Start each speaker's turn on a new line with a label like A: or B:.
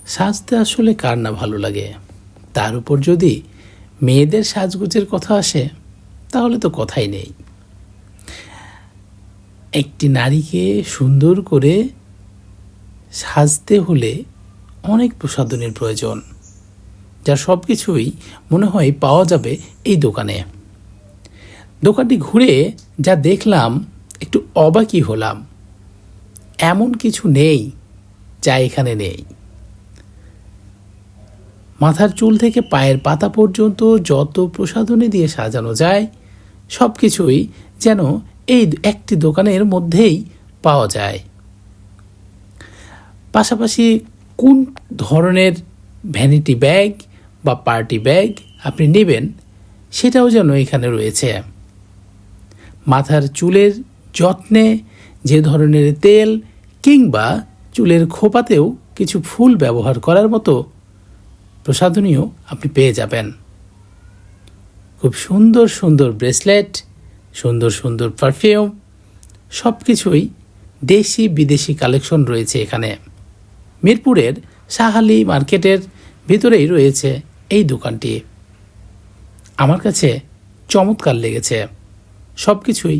A: সাজতে আসলে কার না ভালো লাগে। তার উপর যদি মেয়েদের সাজগোজের কথা আসে তাহলে তো কথাই নেই। একটি নারীকে সুন্দর করে সাজতে হলে অনেক প্রসাধনের প্রয়োজন, যার সব কিছুই মনে হয় পাওয়া যাবে এই দোকানে। দোকানটি ঘুরে যা দেখলাম একটু অবাকই হলাম। এমন কিছু নেই যা এখানে নেই। মাথার চুল থেকে পায়ের পাতা পর্যন্ত যত প্রসাধনী দিয়ে সাজানো যায় সব কিছুই যেন এই একটি দোকানের মধ্যেই পাওয়া যায়। পাশাপাশি কোন ধরনের ভ্যানিটি ব্যাগ বা পার্টি ব্যাগ আপনি নেবেন সেটাও যেন এখানে রয়েছে। মাথার চুলের যত্নে যে ধরনের তেল কিংবা চুলের খোপাতেও কিছু ফুল ব্যবহার করার মতো প্রসাধনীও আপনি পেয়ে যাবেন। খুব সুন্দর সুন্দর ব্রেসলেট, সুন্দর সুন্দর পারফিউম, সব কিছুই দেশি বিদেশি কালেকশন রয়েছে এখানে। মিরপুরের শাহালি মার্কেটের ভিতরেই রয়েছে এই দোকানটি। আমার কাছে চমৎকার লেগেছে। সব কিছুই